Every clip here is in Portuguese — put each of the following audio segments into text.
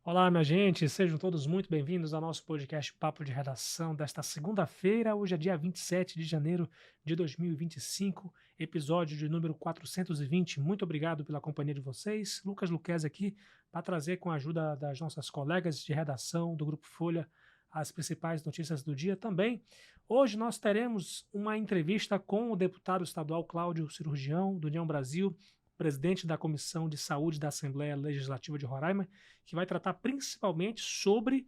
Olá, minha gente, sejam todos muito bem-vindos ao nosso podcast Papo de Redação desta segunda-feira. Hoje é dia 27 de janeiro de 2025, episódio de número 420. Muito obrigado pela companhia de vocês. Lucas Luquez aqui para trazer, com a ajuda das nossas colegas de redação do Grupo Folha, as principais notícias do dia também. Hoje nós teremos uma entrevista com o deputado estadual Cláudio Cirurgião, do União Brasil, presidente da Comissão de Saúde da Assembleia Legislativa de Roraima, que vai tratar principalmente sobre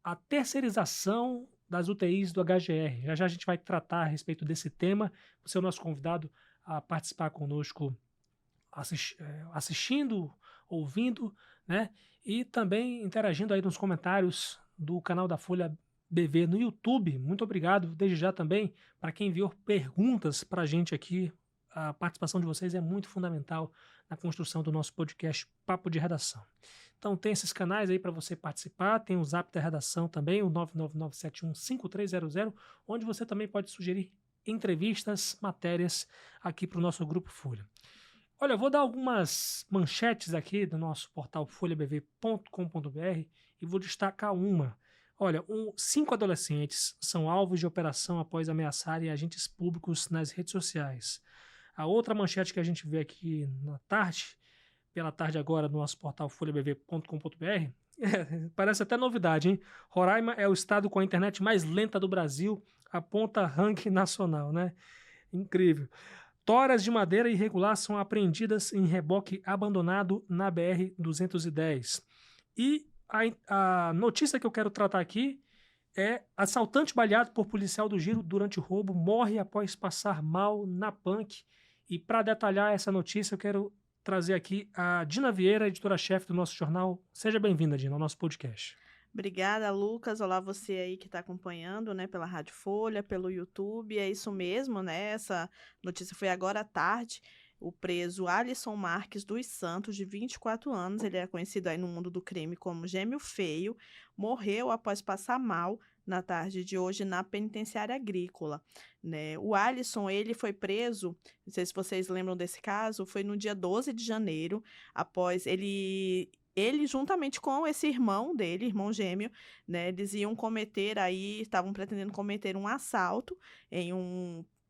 a terceirização das UTIs do HGR. Já já a gente vai tratar a respeito desse tema. Você é o nosso convidado a participar conosco assistindo, ouvindo, né? E também interagindo aí nos comentários do canal da Folha BV no YouTube. Muito obrigado desde já também para quem enviou perguntas para a gente aqui. A participação de vocês é muito fundamental na construção do nosso podcast Papo de Redação. Então tem esses canais aí para você participar, tem o Zap da Redação também, o 999715300, onde você também pode sugerir entrevistas, matérias aqui para o nosso Grupo Folha. Olha, eu vou dar algumas manchetes aqui do nosso portal folhabv.com.br e vou destacar uma. Olha, 5 adolescentes são alvos de operação após ameaçarem agentes públicos nas redes sociais. A outra manchete que a gente vê aqui na tarde, pela tarde agora no nosso portal folhabv.com.br, parece até novidade, hein? Roraima é o estado com a internet mais lenta do Brasil, aponta ranking nacional, né? Incrível. Toras de madeira irregular são apreendidas em reboque abandonado na BR-210. E a notícia que eu quero tratar aqui é: assaltante baleado por policial do Giro durante o roubo morre após passar mal na Punk. E para detalhar essa notícia, eu quero trazer aqui a Dina Vieira, editora-chefe do nosso jornal. Seja bem-vinda, Dina, ao nosso podcast. Obrigada, Lucas. Olá, você aí que está acompanhando, né, pela Rádio Folha, pelo YouTube. É isso mesmo, né? Essa notícia foi agora à tarde. O preso Alisson Marques dos Santos, de 24 anos, ele é conhecido aí no mundo do crime como Gêmeo Feio, morreu após passar mal na tarde de hoje na penitenciária agrícola, né? O Alisson, ele foi preso, não sei se vocês lembram desse caso, foi no dia 12 de janeiro, após ele, juntamente com esse irmão dele, irmão gêmeo, né, eles iam cometer aí, estavam pretendendo cometer um assalto em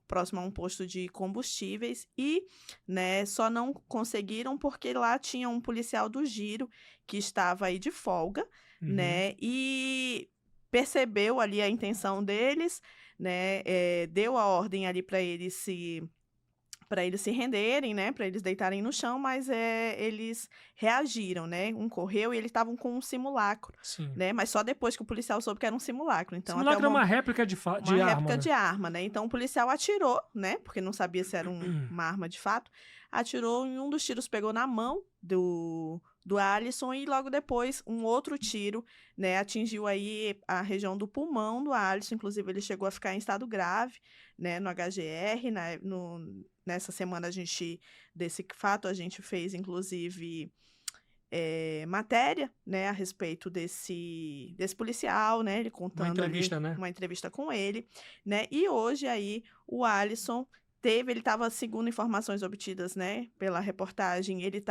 próximo a um posto de combustíveis e, né, só não conseguiram porque lá tinha um policial do Giro que estava aí de folga, né, e percebeu ali a intenção deles, né, deu a ordem ali para eles se renderem, né, para eles deitarem no chão, mas eles reagiram, né, um correu e eles estavam com um simulacro, Sim. né, mas só depois que o policial soube que era um simulacro. Então, Simulacro é uma réplica de uma arma, réplica né? de arma, né, então o policial atirou, né, porque não sabia se era uma arma de fato, atirou e um dos tiros pegou na mão do Alisson e logo depois um outro tiro, né, atingiu aí a região do pulmão do Alisson, inclusive ele chegou a ficar em estado grave, né, no HGR, nessa semana desse fato a gente fez inclusive matéria, né, a respeito desse policial, né, ele contando uma entrevista com ele, né, e hoje aí o Alisson ele estava, segundo informações obtidas, né, pela reportagem, ele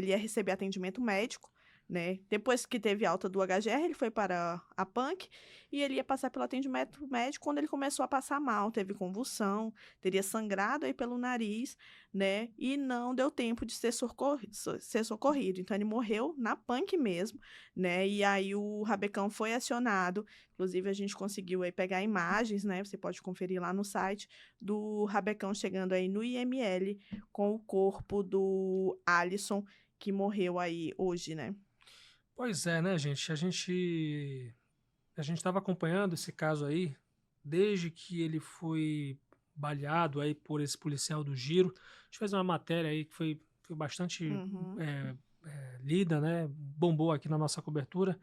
ia receber atendimento médico, né, depois que teve alta do HGR, ele foi para a Punk e ele ia passar pelo atendimento médico quando ele começou a passar mal, teve convulsão, teria sangrado aí pelo nariz, né, e não deu tempo de ser socorrido, então ele morreu na Punk mesmo, né, e aí o Rabecão foi acionado, inclusive a gente conseguiu aí pegar imagens, né, você pode conferir lá no site, do Rabecão chegando aí no IML com o corpo do Alisson, que morreu aí hoje, né. Pois é, né, gente? A gente estava acompanhando esse caso aí desde que ele foi baleado aí por esse policial do Giro. A gente fez uma matéria aí que foi bastante lida, né? Bombou aqui na nossa cobertura.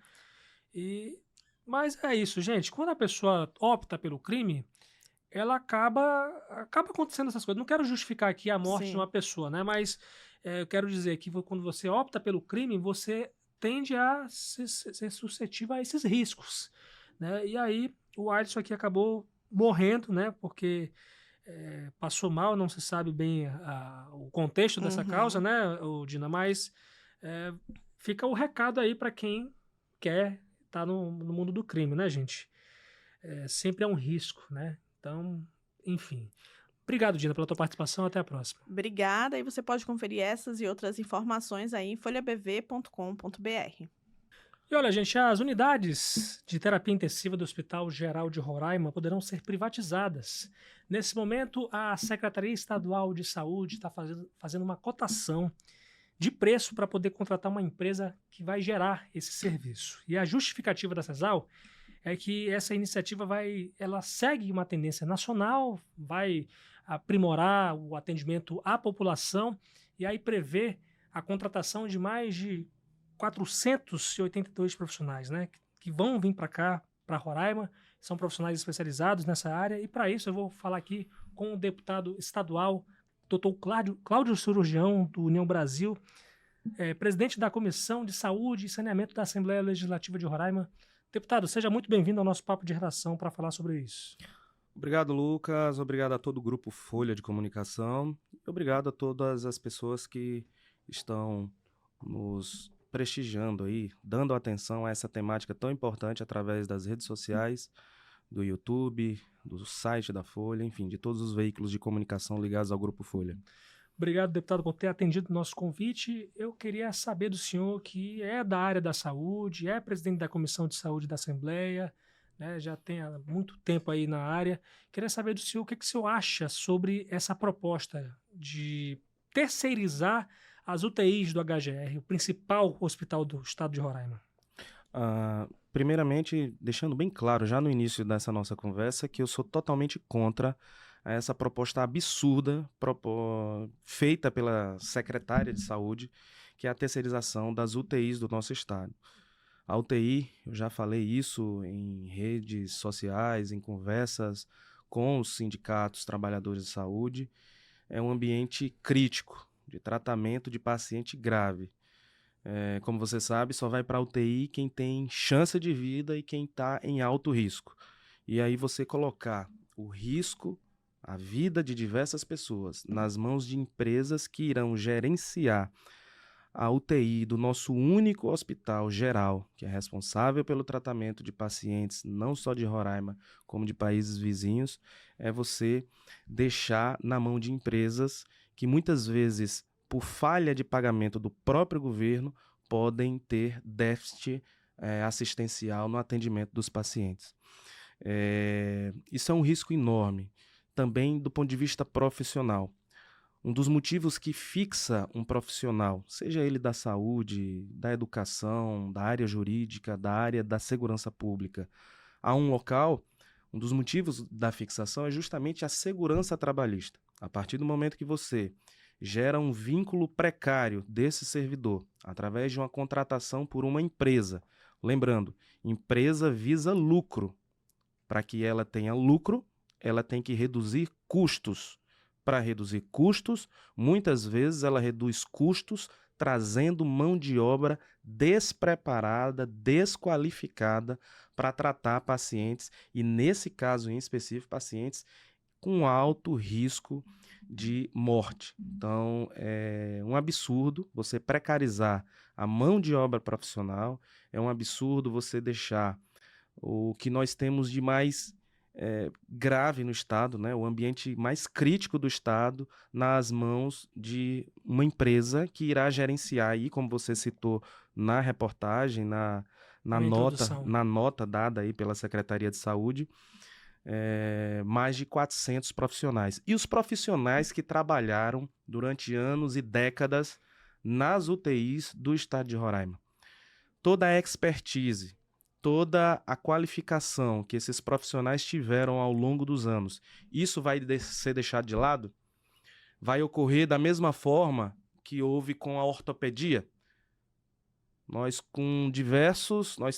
Mas é isso, gente. Quando a pessoa opta pelo crime, ela acaba acontecendo essas coisas. Não quero justificar aqui a morte de uma pessoa, né? Mas eu quero dizer que quando você opta pelo crime, você tende a ser suscetível a esses riscos, né? E aí o Alisson aqui acabou morrendo, né? Porque passou mal, não se sabe bem o contexto dessa causa, né, Dina? Mas fica o recado aí para quem quer estar no mundo do crime, né, gente? Sempre é um risco, né? Então, enfim. Obrigado, Dina, pela tua participação. Até a próxima. Obrigada, e você pode conferir essas e outras informações aí em folhabv.com.br. E olha, gente, as unidades de terapia intensiva do Hospital Geral de Roraima poderão ser privatizadas. Nesse momento, a Secretaria Estadual de Saúde está fazendo uma cotação de preço para poder contratar uma empresa que vai gerar esse serviço. E a justificativa da CESAL é que essa iniciativa ela segue uma tendência nacional, vai aprimorar o atendimento à população e aí prevê a contratação de mais de 482 profissionais, né, que vão vir para cá, para Roraima, são profissionais especializados nessa área, e para isso eu vou falar aqui com o deputado estadual, Dr. Cláudio Cirurgião, do União Brasil, presidente da Comissão de Saúde e Saneamento da Assembleia Legislativa de Roraima. Deputado, seja muito bem-vindo ao nosso Papo de Redação para falar sobre isso. Obrigado, Lucas. Obrigado a todo o Grupo Folha de Comunicação. E obrigado a todas as pessoas que estão nos prestigiando aí, dando atenção a essa temática tão importante através das redes sociais, do YouTube, do site da Folha, enfim, de todos os veículos de comunicação ligados ao Grupo Folha. Obrigado, deputado, por ter atendido o nosso convite. Eu queria saber do senhor, que é da área da saúde, é presidente da Comissão de Saúde da Assembleia, né, já tem há muito tempo aí na área. Queria saber do senhor o que o senhor acha sobre essa proposta de terceirizar as UTIs do HGR, o principal hospital do estado de Roraima. Primeiramente, deixando bem claro já no início dessa nossa conversa que eu sou totalmente contra essa proposta absurda feita pela secretária de saúde, que é a terceirização das UTIs do nosso estado. A UTI, eu já falei isso em redes sociais, em conversas com os sindicatos trabalhadores de saúde, é um ambiente crítico de tratamento de paciente grave. Como você sabe, só vai para a UTI quem tem chance de vida e quem está em alto risco. E aí você colocar o risco, a vida de diversas pessoas nas mãos de empresas que irão gerenciar a UTI do nosso único hospital geral, que é responsável pelo tratamento de pacientes não só de Roraima, como de países vizinhos, é você deixar na mão de empresas que muitas vezes, por falha de pagamento do próprio governo, podem ter déficit assistencial no atendimento dos pacientes. Isso é um risco enorme, também do ponto de vista profissional. Um dos motivos que fixa um profissional, seja ele da saúde, da educação, da área jurídica, da área da segurança pública, a um local, um dos motivos da fixação é justamente a segurança trabalhista. A partir do momento que você gera um vínculo precário desse servidor, através de uma contratação por uma empresa, lembrando, empresa visa lucro. Para que ela tenha lucro, ela tem que reduzir custos. Para reduzir custos, muitas vezes ela reduz custos trazendo mão de obra despreparada, desqualificada para tratar pacientes, e nesse caso em específico, pacientes com alto risco de morte. Então, é um absurdo você precarizar a mão de obra profissional, é um absurdo você deixar o que nós temos de mais grave no Estado, né, o ambiente mais crítico do Estado, nas mãos de uma empresa que irá gerenciar, aí, como você citou na reportagem, na nota dada aí pela Secretaria de Saúde, mais de 400 profissionais. E os profissionais que trabalharam durante anos e décadas nas UTIs do estado de Roraima. Toda a expertise, toda a qualificação que esses profissionais tiveram ao longo dos anos, isso vai ser deixado de lado? Vai ocorrer da mesma forma que houve com a ortopedia? Nós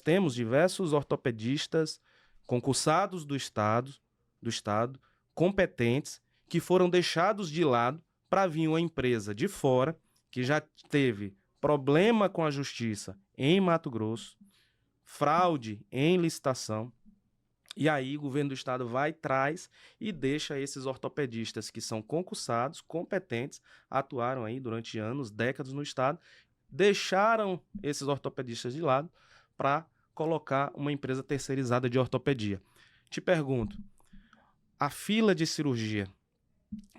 temos diversos ortopedistas concursados do estado, competentes, que foram deixados de lado para vir uma empresa de fora, que já teve problema com a justiça em Mato Grosso, fraude em licitação, e aí o governo do estado traz e deixa esses ortopedistas que são concursados, competentes, atuaram aí durante anos, décadas no estado, deixaram esses ortopedistas de lado para colocar uma empresa terceirizada de ortopedia. Te pergunto, a fila de cirurgia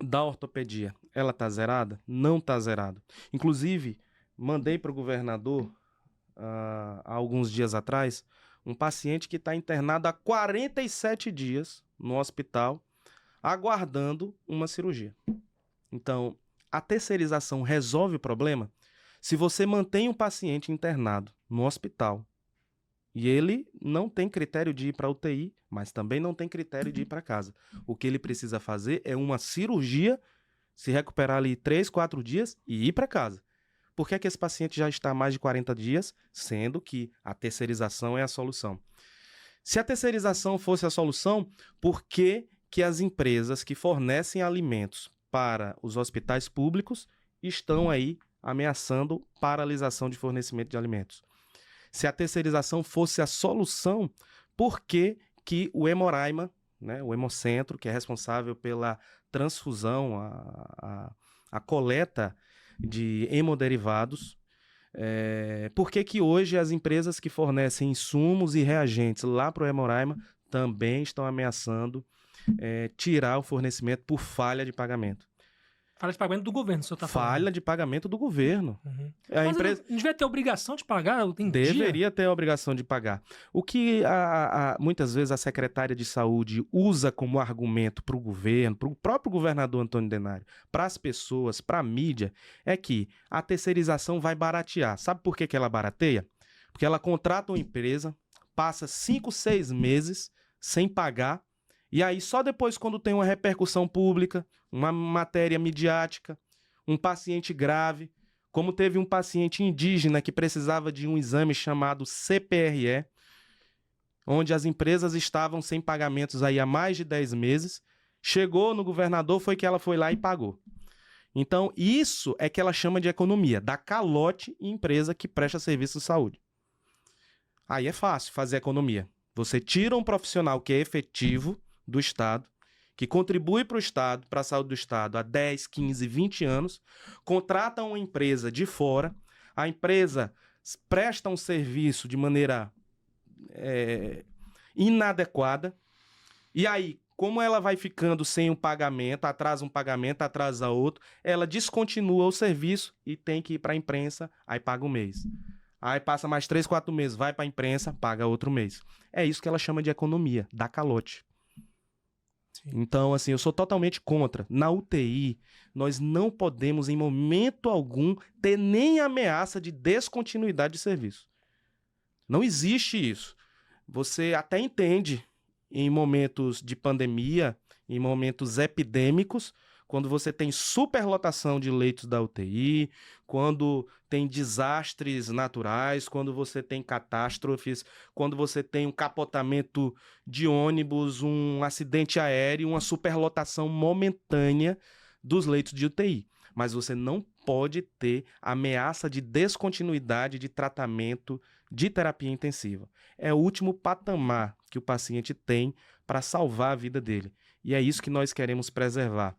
da ortopedia, ela está zerada? Não está zerada. Inclusive, mandei para o governador, há alguns dias atrás, um paciente que está internado há 47 dias no hospital, aguardando uma cirurgia. Então, a terceirização resolve o problema? Se você mantém um paciente internado no hospital e ele não tem critério de ir para a UTI, mas também não tem critério de ir para casa, o que ele precisa fazer é uma cirurgia, se recuperar ali 3, 4 dias e ir para casa. Por que é que esse paciente já está há mais de 40 dias, sendo que a terceirização é a solução? Se a terceirização fosse a solução, por que as empresas que fornecem alimentos para os hospitais públicos estão aí ameaçando paralisação de fornecimento de alimentos? Se a terceirização fosse a solução, por que o Hemoraima, né, o Hemocentro, que é responsável pela transfusão, a coleta de hemoderivados, por que hoje as empresas que fornecem insumos e reagentes lá para o Hemoraima também estão ameaçando tirar o fornecimento por falha de pagamento? Falha de pagamento do governo, o senhor está falando. Falha de pagamento do governo. Uhum. A Mas empresa não devia ter obrigação de pagar? deveria ter a obrigação de pagar. O que muitas vezes a secretária de saúde usa como argumento para o governo, para o próprio governador Antônio Denário, para as pessoas, para a mídia, é que a terceirização vai baratear. Sabe por que ela barateia? Porque ela contrata uma empresa, passa 5, 6 meses sem pagar, e aí só depois, quando tem uma repercussão pública, uma matéria midiática, um paciente grave, como teve um paciente indígena que precisava de um exame chamado CPRE, onde as empresas estavam sem pagamentos aí há mais de 10 meses, chegou no governador, foi que ela foi lá e pagou. Então, isso é que ela chama de economia, dá calote em empresa que presta serviço de saúde. Aí é fácil fazer economia. Você tira um profissional que é efetivo do Estado, que contribui para o Estado, para a saúde do Estado há 10, 15, 20 anos, contrata uma empresa de fora, a empresa presta um serviço de maneira inadequada, e aí, como ela vai ficando sem um pagamento, atrasa outro, ela descontinua o serviço e tem que ir para a imprensa, aí paga um mês. Aí passa mais 3, 4 meses, vai para a imprensa, paga outro mês. É isso que ela chama de economia, dá calote. Então, assim, eu sou totalmente contra. Na UTI, nós não podemos, em momento algum, ter nem ameaça de descontinuidade de serviço. Não existe isso. Você até entende em momentos de pandemia, em momentos epidêmicos, quando você tem superlotação de leitos da UTI, quando tem desastres naturais, quando você tem catástrofes, quando você tem um capotamento de ônibus, um acidente aéreo, uma superlotação momentânea dos leitos de UTI. Mas você não pode ter ameaça de descontinuidade de tratamento de terapia intensiva. É o último patamar que o paciente tem para salvar a vida dele. E é isso que nós queremos preservar.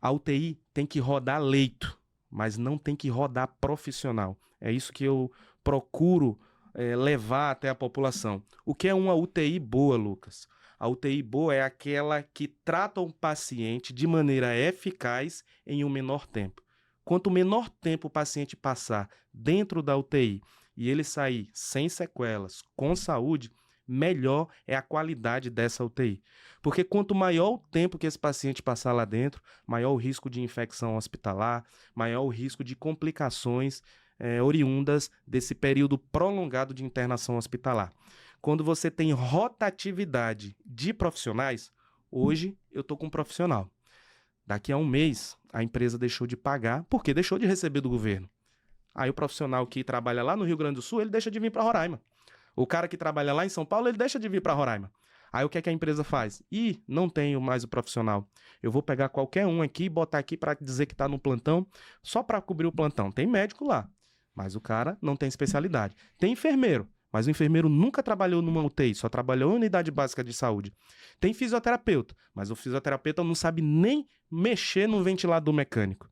A UTI tem que rodar leito, mas não tem que rodar profissional. É isso que eu procuro levar até a população. O que é uma UTI boa, Lucas? A UTI boa é aquela que trata um paciente de maneira eficaz em um menor tempo. Quanto menor tempo o paciente passar dentro da UTI e ele sair sem sequelas, com saúde, melhor é a qualidade dessa UTI. Porque quanto maior o tempo que esse paciente passar lá dentro, maior o risco de infecção hospitalar, maior o risco de complicações oriundas desse período prolongado de internação hospitalar. Quando você tem rotatividade de profissionais, hoje eu estou com um profissional. Daqui a um mês, a empresa deixou de pagar, porque deixou de receber do governo. Aí o profissional que trabalha lá no Rio Grande do Sul, ele deixa de vir para Roraima. O cara que trabalha lá em São Paulo, ele deixa de vir para Roraima. Aí o que é que a empresa faz? Não tenho mais o profissional. Eu vou pegar qualquer um aqui e botar aqui para dizer que está no plantão, só para cobrir o plantão. Tem médico lá, mas o cara não tem especialidade. Tem enfermeiro, mas o enfermeiro nunca trabalhou numa UTI, só trabalhou em unidade básica de saúde. Tem fisioterapeuta, mas o fisioterapeuta não sabe nem mexer no ventilador mecânico.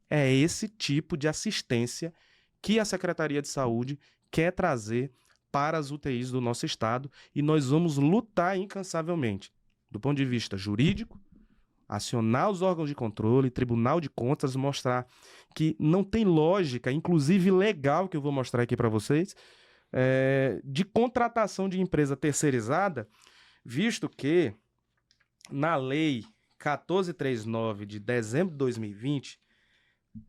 É esse tipo de assistência que a Secretaria de Saúde quer trazer para as UTIs do nosso estado e nós vamos lutar incansavelmente, do ponto de vista jurídico, acionar os órgãos de controle, Tribunal de Contas, mostrar que não tem lógica, inclusive legal, que eu vou mostrar aqui para vocês, de contratação de empresa terceirizada, visto que na Lei 1439 de dezembro de 2020,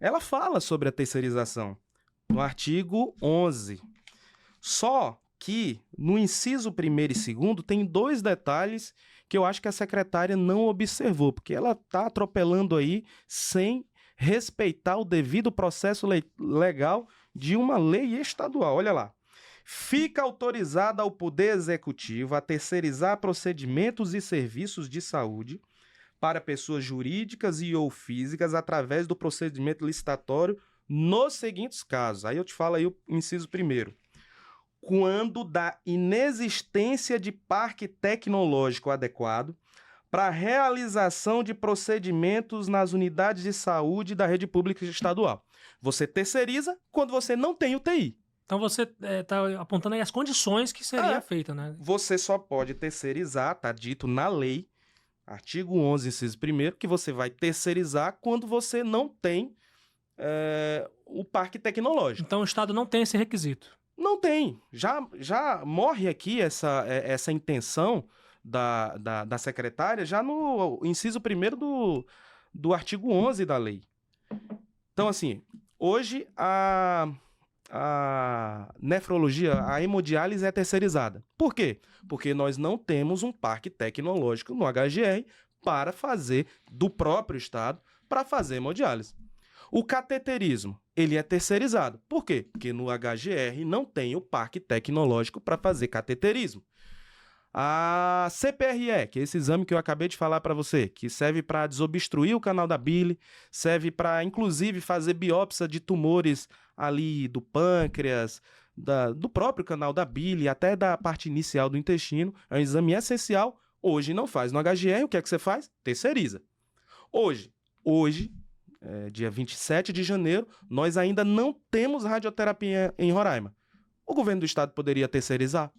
ela fala sobre a terceirização, no artigo 11. Só que no inciso 1º e 2º tem 2 detalhes que eu acho que a secretária não observou, porque ela está atropelando aí sem respeitar o devido processo legal de uma lei estadual. Olha lá. Fica autorizada ao Poder Executivo a terceirizar procedimentos e serviços de saúde para pessoas jurídicas e ou físicas através do procedimento licitatório nos seguintes casos. Aí eu te falo aí o inciso 1º. Quando da inexistência de parque tecnológico adequado para a realização de procedimentos nas unidades de saúde da rede pública estadual. Você terceiriza quando você não tem UTI. Então você está apontando aí as condições que seria feita, né? Você só pode terceirizar, está dito na lei, artigo 11, inciso 1º, que você vai terceirizar quando você não tem o parque tecnológico. Então o Estado não tem esse requisito. Não tem. Já morre aqui essa intenção da secretária já no inciso 1º do artigo 11 da lei. Então, assim, hoje a nefrologia, a hemodiálise é terceirizada. Por quê? Porque nós não temos um parque tecnológico no HGR para fazer, do próprio Estado, para fazer hemodiálise. O cateterismo, ele é terceirizado. Por quê? Porque no HGR não tem o parque tecnológico para fazer cateterismo. A CPRE, que é esse exame que eu acabei de falar para você, que serve para desobstruir o canal da bile, serve para, inclusive, fazer biópsia de tumores ali do pâncreas, do próprio canal da bile, até da parte inicial do intestino. É um exame essencial. Hoje não faz. No HGR, o que é que você faz? Terceiriza. Hoje, dia 27 de janeiro, nós ainda não temos radioterapia em Roraima. O governo do estado poderia terceirizar?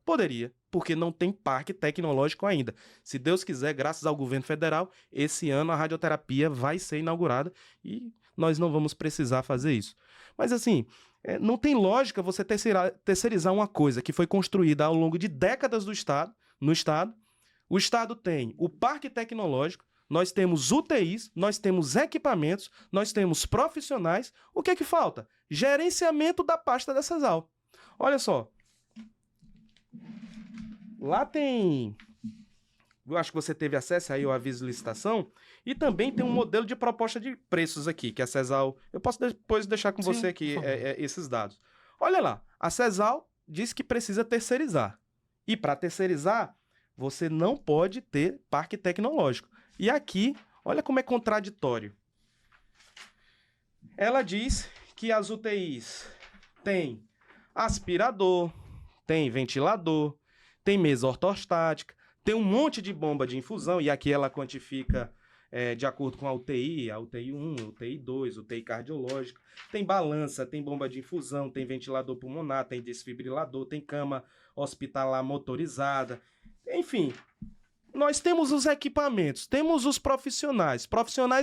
Poderia, porque não tem parque tecnológico ainda. Se Deus quiser, graças ao governo federal, esse ano a radioterapia vai ser inaugurada e nós não vamos precisar fazer isso. Mas assim, não tem lógica você terceirizar uma coisa que foi construída ao longo de décadas no estado. O estado tem o parque tecnológico, nós temos UTIs, nós temos equipamentos, nós temos profissionais. O que é que falta? Gerenciamento da pasta da CESAL. Olha só. Lá tem... Eu acho que você teve acesso aí ao aviso de licitação. E também tem um modelo de proposta de preços aqui, que a CESAL... Eu posso depois deixar com você aqui esses dados. Olha lá. A CESAL diz que precisa terceirizar. E para terceirizar, você não pode ter parque tecnológico. E aqui, olha como é contraditório. Ela diz que as UTIs têm aspirador, tem ventilador, tem mesa ortostática, tem um monte de bomba de infusão, e aqui ela quantifica de acordo com a UTI 1, UTI 2, UTI cardiológica, tem balança, tem bomba de infusão, tem ventilador pulmonar, tem desfibrilador, tem cama hospitalar motorizada, enfim... Nós temos os equipamentos, temos os profissionais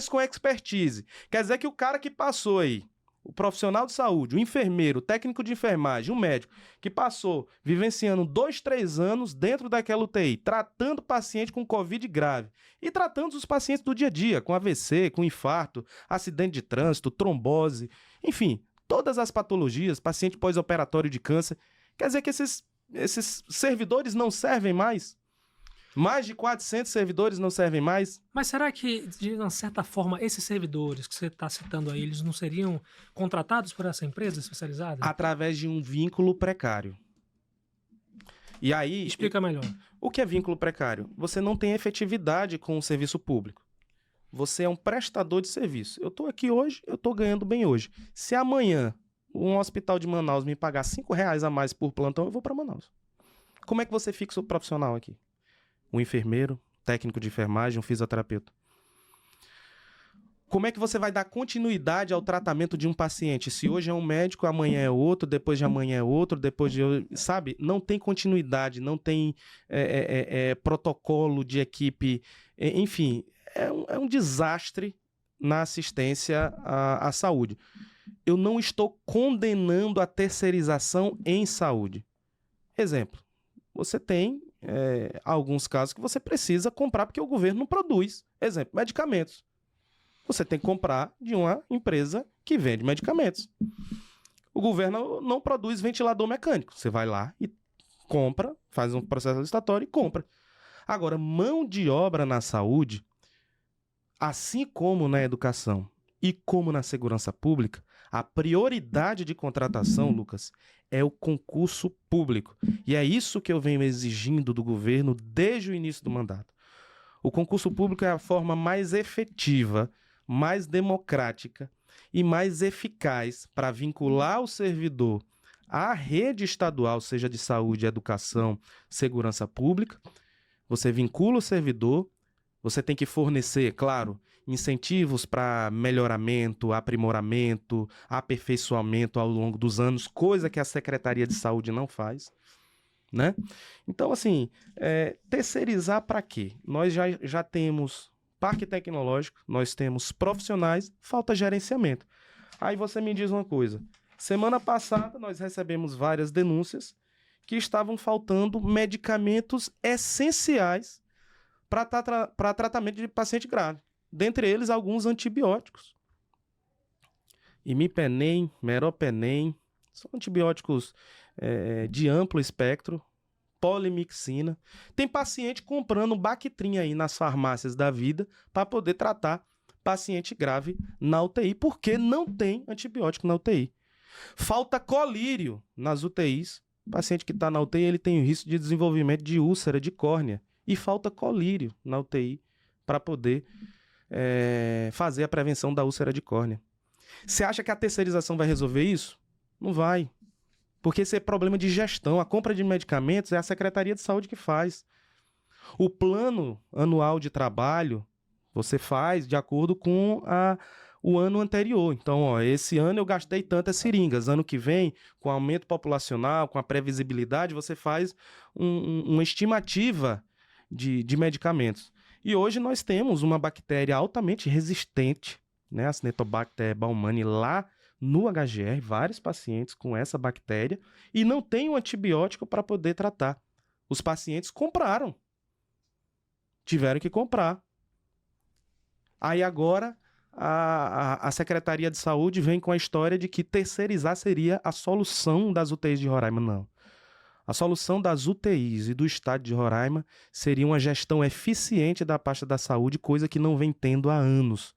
com expertise. Quer dizer que o cara que passou aí, o profissional de saúde, o enfermeiro, o técnico de enfermagem, o médico, que passou vivenciando 2, 3 anos dentro daquela UTI, tratando paciente com Covid grave e tratando os pacientes do dia a dia, com AVC, com infarto, acidente de trânsito, trombose, enfim, todas as patologias, paciente pós-operatório de câncer. Quer dizer que esses servidores não servem mais? Mais de 400 servidores não servem mais? Mas será que, de uma certa forma, esses servidores que você está citando aí, eles não seriam contratados por essa empresa especializada? Através de um vínculo precário. E aí... Explica melhor. O que é vínculo precário? Você não tem efetividade com o serviço público. Você é um prestador de serviço. Eu estou aqui hoje, eu estou ganhando bem hoje. Se amanhã um hospital de Manaus me pagar R$5 a mais por plantão, eu vou para Manaus. Como é que você fixa o profissional aqui? Um enfermeiro, técnico de enfermagem, um fisioterapeuta. Como é que você vai dar continuidade ao tratamento de um paciente? Se hoje é um médico, amanhã é outro, depois de amanhã é outro, depois de... Sabe? Não tem continuidade, não tem protocolo de equipe. Enfim, é um desastre na assistência à saúde. Eu não estou condenando a terceirização em saúde. Exemplo, você tem alguns casos que você precisa comprar porque o governo não produz. Exemplo, medicamentos. Você tem que comprar de uma empresa que vende medicamentos. O governo não produz ventilador mecânico. Você vai lá e compra, faz um processo licitatório e compra. Agora, mão de obra na saúde, assim como na educação e como na segurança pública, a prioridade de contratação, Lucas, é o concurso público. E é isso que eu venho exigindo do governo desde o início do mandato. O concurso público é a forma mais efetiva, mais democrática e mais eficaz para vincular o servidor à rede estadual, seja de saúde, educação, segurança pública. Você vincula o servidor, você tem que fornecer, claro, incentivos para melhoramento, aprimoramento, aperfeiçoamento ao longo dos anos, coisa que a Secretaria de Saúde não faz, né? Então, assim, terceirizar para quê? Nós já temos parque tecnológico, nós temos profissionais, falta gerenciamento. Aí você me diz uma coisa. Semana passada nós recebemos várias denúncias que estavam faltando medicamentos essenciais para tratamento de paciente grave. Dentre eles, alguns antibióticos. Imipenem, meropenem, são antibióticos de amplo espectro, polimixina. Tem paciente comprando Bactrim aí nas farmácias da vida para poder tratar paciente grave na UTI, porque não tem antibiótico na UTI. Falta colírio nas UTIs. O paciente que está na UTI, ele tem o risco de desenvolvimento de úlcera de córnea. E falta colírio na UTI para poder fazer a prevenção da úlcera de córnea. Você acha que a terceirização vai resolver isso? Não vai. Porque esse é problema de gestão. A compra de medicamentos é a Secretaria de Saúde que faz. O plano anual de trabalho você faz de acordo com o ano anterior. Então, esse ano eu gastei tantas seringas. Ano que vem, com o aumento populacional, com a previsibilidade, você faz uma estimativa de medicamentos. E hoje nós temos uma bactéria altamente resistente, né, a Acinetobacter baumannii, lá no HGR, vários pacientes com essa bactéria, e não tem um antibiótico para poder tratar. Os pacientes compraram. Tiveram que comprar. Aí agora a Secretaria de Saúde vem com a história de que terceirizar seria a solução das UTIs de Roraima. Não. A solução das UTIs e do estado de Roraima seria uma gestão eficiente da pasta da saúde, coisa que não vem tendo há anos.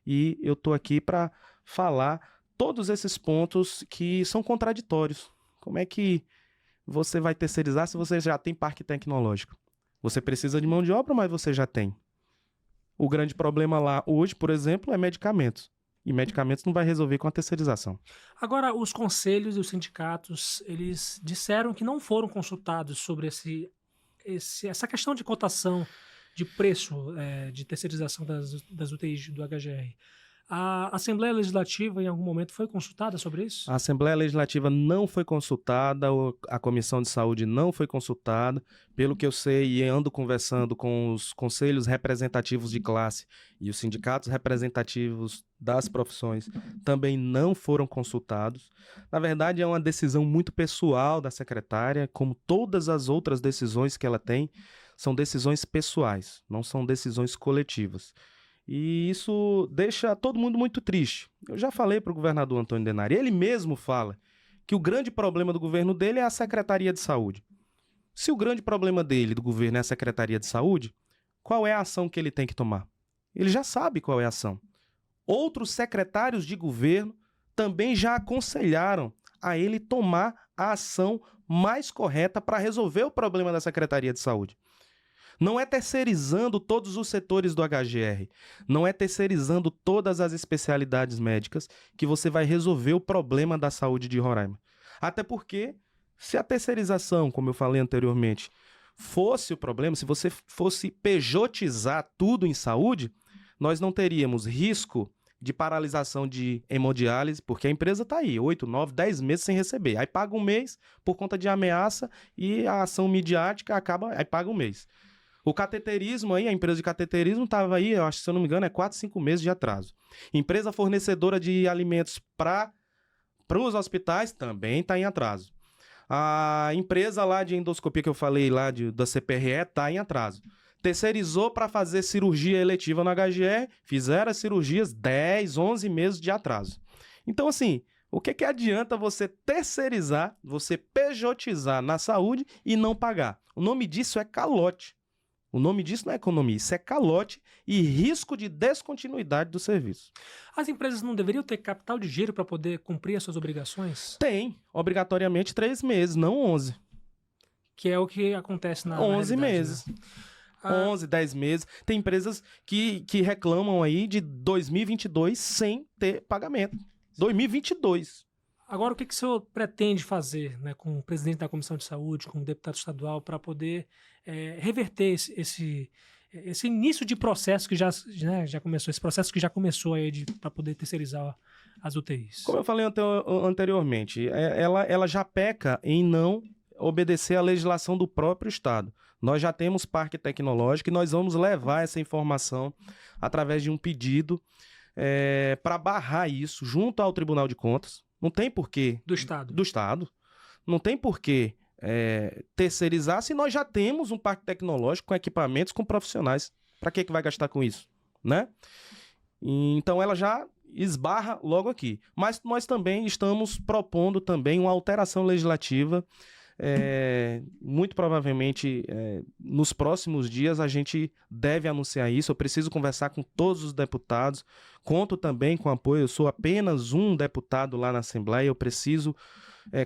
E eu estou aqui para falar todos esses pontos que são contraditórios. Como é que você vai terceirizar se você já tem parque tecnológico? Você precisa de mão de obra, mas você já tem. O grande problema lá hoje, por exemplo, é medicamentos. E medicamentos não vai resolver com a terceirização. Agora, os conselhos e os sindicatos, eles disseram que não foram consultados sobre essa questão de cotação de preço de terceirização das UTIs do HGR. A Assembleia Legislativa, em algum momento, foi consultada sobre isso? A Assembleia Legislativa não foi consultada, a Comissão de Saúde não foi consultada. Pelo que eu sei e ando conversando com os conselhos representativos de classe e os sindicatos representativos das profissões, também não foram consultados. Na verdade, é uma decisão muito pessoal da secretária, como todas as outras decisões que ela tem, são decisões pessoais, não são decisões coletivas. E isso deixa todo mundo muito triste. Eu já falei para o governador Antônio Denari, ele mesmo fala que o grande problema do governo dele é a Secretaria de Saúde. Se o grande problema dele, do governo, é a Secretaria de Saúde, qual é a ação que ele tem que tomar? Ele já sabe qual é a ação. Outros secretários de governo também já aconselharam a ele tomar a ação mais correta para resolver o problema da Secretaria de Saúde. Não é terceirizando todos os setores do HGR, não é terceirizando todas as especialidades médicas que você vai resolver o problema da saúde de Roraima. Até porque, se a terceirização, como eu falei anteriormente, fosse o problema, se você fosse pejotizar tudo em saúde, nós não teríamos risco de paralisação de hemodiálise, porque a empresa está aí, 8, 9, 10 meses sem receber. Aí paga um mês por conta de ameaça e a ação midiática acaba, aí paga um mês. O cateterismo aí, a empresa de cateterismo estava aí, eu acho, se eu não me engano, 4, 5 meses de atraso. Empresa fornecedora de alimentos para os hospitais também está em atraso. A empresa lá de endoscopia que eu falei lá da CPRE está em atraso. Terceirizou para fazer cirurgia eletiva no HGR, fizeram as cirurgias 10, 11 meses de atraso. Então, assim, o que adianta você terceirizar, você pejotizar na saúde e não pagar? O nome disso é calote. O nome disso não é economia, isso é calote e risco de descontinuidade do serviço. As empresas não deveriam ter capital de giro para poder cumprir as suas obrigações? Tem, obrigatoriamente 3 meses, não 11. Que é o que acontece na 11 meses. Né? 11, 10 meses. Tem empresas que reclamam aí de 2022 sem ter pagamento. 2022. Agora, o que o senhor pretende fazer, né, com o presidente da Comissão de Saúde, com o deputado estadual, para poder reverter esse início de processo que já começou, esse processo que já começou aí para poder terceirizar as UTIs? Como eu falei anteriormente, ela já peca em não obedecer à legislação do próprio Estado. Nós já temos parque tecnológico e nós vamos levar essa informação através de um pedido para barrar isso junto ao Tribunal de Contas. Não tem porquê. Do Estado. Do Estado. Não tem porquê terceirizar se nós já temos um parque tecnológico com equipamentos, com profissionais. Para que vai gastar com isso? Né? Então ela já esbarra logo aqui. Mas nós também estamos propondo também uma alteração legislativa. Muito provavelmente nos próximos dias a gente deve anunciar isso. Eu preciso conversar com todos os deputados, conto também com apoio, eu sou apenas um deputado lá na Assembleia, eu preciso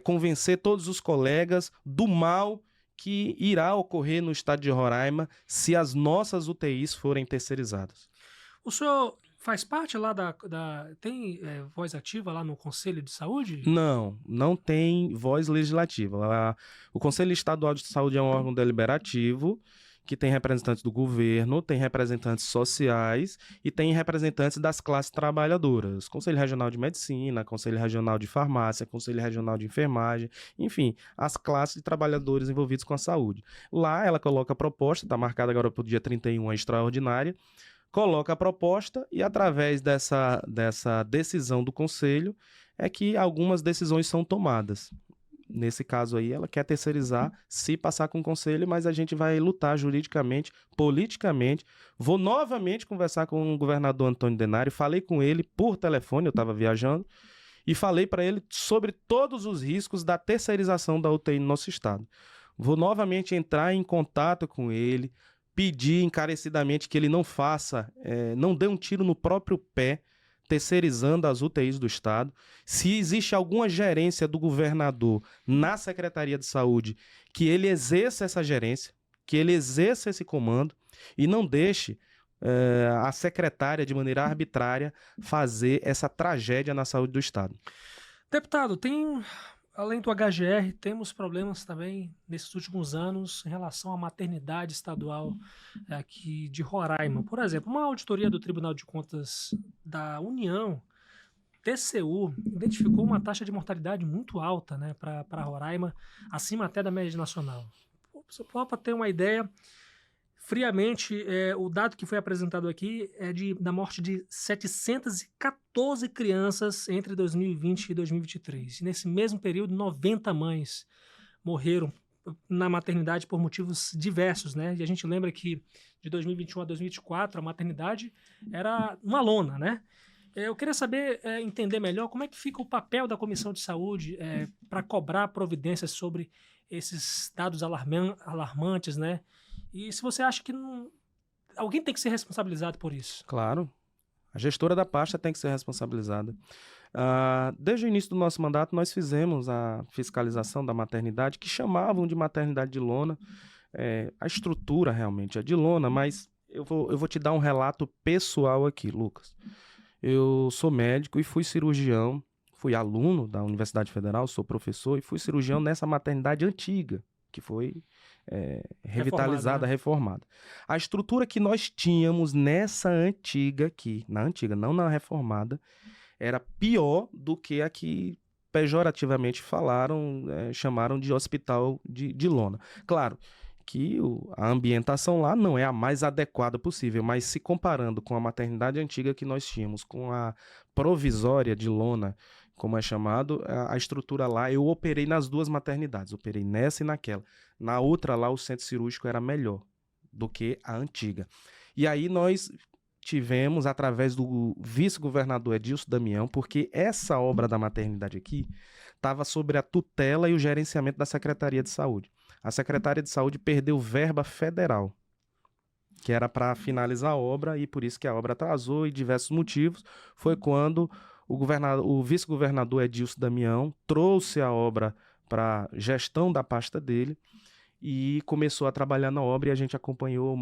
convencer todos os colegas do mal que irá ocorrer no estado de Roraima se as nossas UTIs forem terceirizadas. O senhor faz parte lá tem voz ativa lá no Conselho de Saúde? Não tem voz legislativa. O Conselho Estadual de Saúde é um órgão deliberativo que tem representantes do governo, tem representantes sociais e tem representantes das classes trabalhadoras. Conselho Regional de Medicina, Conselho Regional de Farmácia, Conselho Regional de Enfermagem, enfim, as classes de trabalhadores envolvidos com a saúde. Lá ela coloca a proposta, está marcada agora para o dia 31, a extraordinária, coloca a proposta e através dessa decisão do Conselho é que algumas decisões são tomadas. Nesse caso aí, ela quer terceirizar, se passar com o Conselho, mas a gente vai lutar juridicamente, politicamente. Vou novamente conversar com o governador Antônio Denário, falei com ele por telefone, eu estava viajando, e falei para ele sobre todos os riscos da terceirização da UTI no nosso estado. Vou novamente entrar em contato com ele, pedir encarecidamente que ele não não dê um tiro no próprio pé, terceirizando as UTIs do estado. Se existe alguma gerência do governador na Secretaria de Saúde, que ele exerça essa gerência, que ele exerça esse comando e não deixe a secretária, de maneira arbitrária, fazer essa tragédia na saúde do estado. Deputado, além do HGR, temos problemas também nesses últimos anos em relação à maternidade estadual aqui de Roraima. Por exemplo, uma auditoria do Tribunal de Contas da União, TCU, identificou uma taxa de mortalidade muito alta, né, para Roraima, acima até da média nacional. Para ter uma ideia, friamente, o dado que foi apresentado aqui é da morte de 714 crianças entre 2020 e 2023. E nesse mesmo período, 90 mães morreram na maternidade por motivos diversos, né? E a gente lembra que de 2021 a 2024 a maternidade era uma lona, né? Eu queria saber, entender melhor como é que fica o papel da Comissão de Saúde para cobrar providências sobre esses dados alarmantes, né? E se você acha que alguém tem que ser responsabilizado por isso? Claro. A gestora da pasta tem que ser responsabilizada. Desde o início do nosso mandato, nós fizemos a fiscalização da maternidade, que chamavam de maternidade de lona. A estrutura realmente é de lona, mas eu vou te dar um relato pessoal aqui, Lucas. Eu sou médico e fui cirurgião, fui aluno da Universidade Federal, sou professor e fui cirurgião nessa maternidade antiga, que foi revitalizada, reformada. A estrutura que nós tínhamos nessa antiga aqui, na antiga, não na reformada, era pior do que a que pejorativamente chamaram de hospital de lona. Claro que a ambientação lá não é a mais adequada possível, mas se comparando com a maternidade antiga que nós tínhamos, com a provisória de lona, como é chamado, a estrutura lá, eu operei nas duas maternidades, operei nessa e naquela. Na outra lá, o centro cirúrgico era melhor do que a antiga. E aí nós tivemos, através do vice-governador Edilson Damião, porque essa obra da maternidade aqui estava sobre a tutela e o gerenciamento da Secretaria de Saúde. A Secretaria de Saúde perdeu verba federal, que era para finalizar a obra, e por isso que a obra atrasou, e diversos motivos. Foi quando o vice-governador Edilson Damião trouxe a obra para gestão da pasta dele e começou a trabalhar na obra, e a gente acompanhou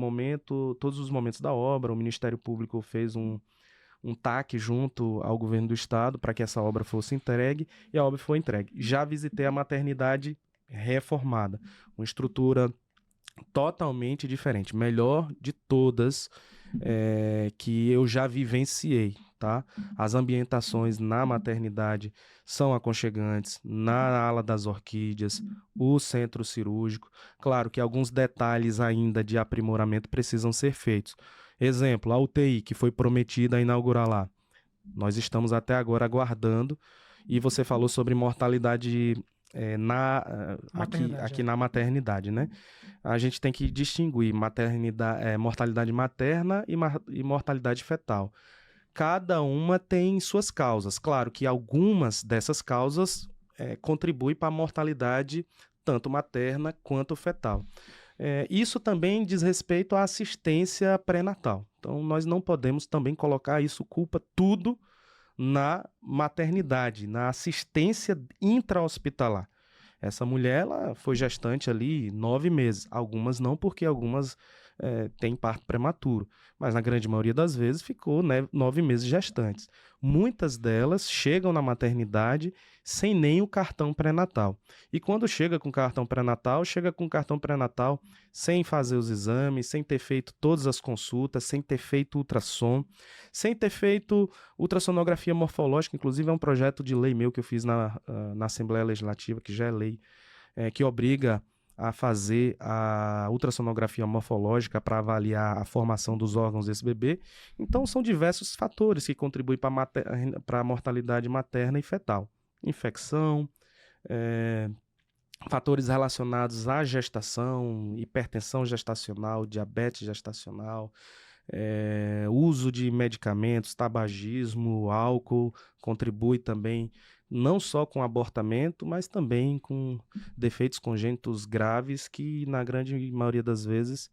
todos os momentos da obra. O Ministério Público fez um TAC junto ao governo do estado para que essa obra fosse entregue, e a obra foi entregue. Já visitei a maternidade reformada, uma estrutura totalmente diferente, melhor de todas que eu já vivenciei, tá? As ambientações na maternidade são aconchegantes, na ala das orquídeas, o centro cirúrgico. Claro que alguns detalhes ainda de aprimoramento precisam ser feitos. Exemplo, a UTI que foi prometida a inaugurar lá. Nós estamos até agora aguardando, e você falou sobre mortalidade aqui na maternidade, né? A gente tem que distinguir mortalidade materna e mortalidade fetal. Cada uma tem suas causas. Claro que algumas dessas causas contribuem para a mortalidade tanto materna quanto fetal. Isso também diz respeito à assistência pré-natal. Então, nós não podemos também colocar culpa tudo na maternidade, na assistência intra-hospitalar. Essa mulher, ela foi gestante ali 9 meses. Algumas não, porque algumas têm parto prematuro. Mas na grande maioria das vezes ficou 9 meses gestantes. Muitas delas chegam na maternidade sem nem o cartão pré-natal. E quando chega com cartão pré-natal, sem fazer os exames, sem ter feito todas as consultas, sem ter feito ultrassom, sem ter feito ultrassonografia morfológica. Inclusive é um projeto de lei meu que eu fiz na Assembleia Legislativa, que já é lei, que obriga a fazer a ultrassonografia morfológica para avaliar a formação dos órgãos desse bebê. Então, são diversos fatores que contribuem para a mortalidade materna e fetal. Infecção, fatores relacionados à gestação, hipertensão gestacional, diabetes gestacional, uso de medicamentos, tabagismo, álcool, contribui também não só com abortamento, mas também com defeitos congênitos graves que na grande maioria das vezes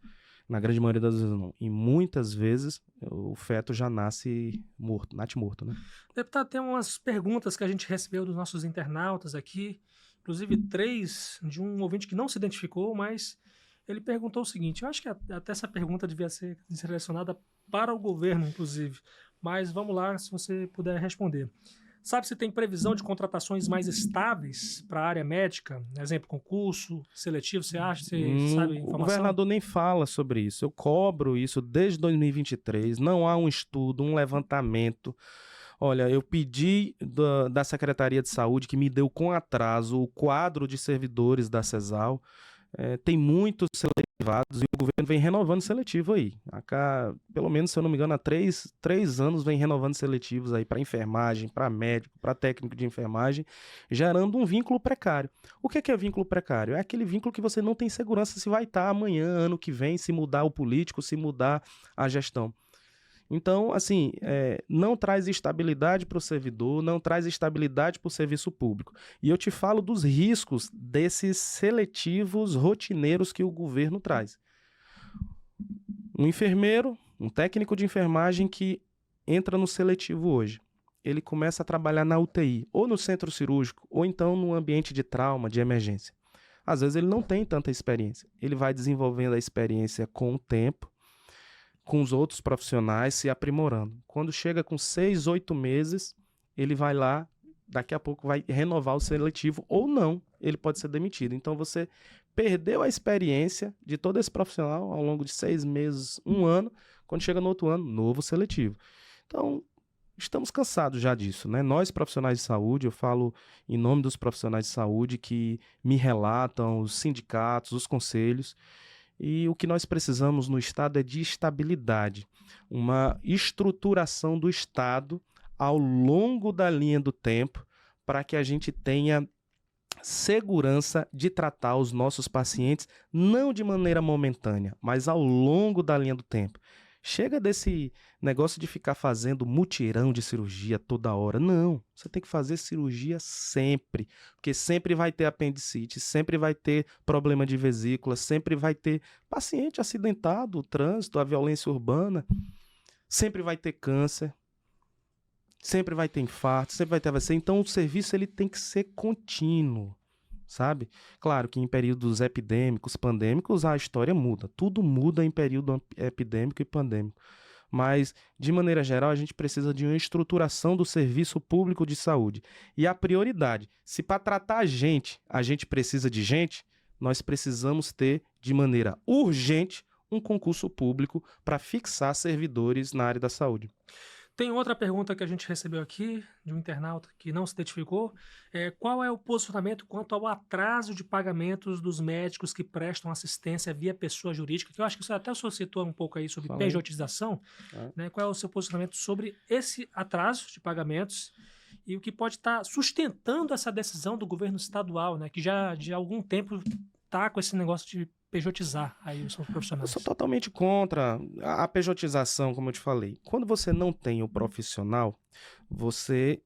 não, e muitas vezes o feto já nasce morto, né? Deputado, tem umas perguntas que a gente recebeu dos nossos internautas aqui, inclusive 3 de um ouvinte que não se identificou, mas ele perguntou o seguinte, eu acho que até essa pergunta devia ser direcionada para o governo, inclusive, mas vamos lá, se você puder responder. Sabe se tem previsão de contratações mais estáveis para a área médica? Exemplo, concurso seletivo, você acha? Você sabe a informação? O governador nem fala sobre isso. Eu cobro isso desde 2023. Não há um estudo, um levantamento. Olha, eu pedi da Secretaria de Saúde, que me deu com atraso o quadro de servidores da CESAL. Tem muitos seletivados e o governo vem renovando seletivo aí. Pelo menos, se eu não me engano, há 3 anos vem renovando seletivos aí para enfermagem, para médico, para técnico de enfermagem, gerando um vínculo precário. O que é vínculo precário? É aquele vínculo que você não tem segurança se vai estar amanhã, ano que vem, se mudar o político, se mudar a gestão. Então, assim, não traz estabilidade para o servidor, não traz estabilidade para o serviço público. E eu te falo dos riscos desses seletivos rotineiros que o governo traz. Um enfermeiro, um técnico de enfermagem que entra no seletivo hoje, ele começa a trabalhar na UTI, ou no centro cirúrgico, ou então no ambiente de trauma, de emergência. Às vezes ele não tem tanta experiência. Ele vai desenvolvendo a experiência com o tempo, com os outros profissionais, se aprimorando. Quando chega com 6, 8 meses, ele vai lá, daqui a pouco vai renovar o seletivo ou não, ele pode ser demitido. Então você perdeu a experiência de todo esse profissional ao longo de 6 meses, 1 ano, quando chega no outro ano, novo seletivo. Então, estamos cansados já disso, né? Nós, profissionais de saúde, eu falo em nome dos profissionais de saúde que me relatam, os sindicatos, os conselhos, e o que nós precisamos no Estado é de estabilidade, uma estruturação do Estado ao longo da linha do tempo, para que a gente tenha segurança de tratar os nossos pacientes, não de maneira momentânea, mas ao longo da linha do tempo. Chega desse negócio de ficar fazendo mutirão de cirurgia toda hora. Não, você tem que fazer cirurgia sempre, porque sempre vai ter apendicite, sempre vai ter problema de vesícula, sempre vai ter paciente acidentado, o trânsito, a violência urbana, sempre vai ter câncer, sempre vai ter infarto, sempre vai ter AVC. Então o serviço ele tem que ser contínuo, sabe? Claro que em períodos epidêmicos, pandêmicos, a história muda. Tudo muda em período epidêmico e pandêmico. Mas, de maneira geral, a gente precisa de uma estruturação do serviço público de saúde. E a prioridade, se para tratar a gente precisa de gente, nós precisamos ter, de maneira urgente, um concurso público para fixar servidores na área da saúde. Tem outra pergunta que a gente recebeu aqui, de um internauta que não se identificou. Qual é o posicionamento quanto ao atraso de pagamentos dos médicos que prestam assistência via pessoa jurídica? Que eu acho que você até citou um pouco aí sobre pejotização. Né? Qual é o seu posicionamento sobre esse atraso de pagamentos e o que pode estar sustentando essa decisão do governo estadual, né? Que já de algum tempo está com esse negócio de pejotizar aí os profissionais? Eu sou totalmente contra a pejotização, como eu te falei. Quando você não tem o profissional, você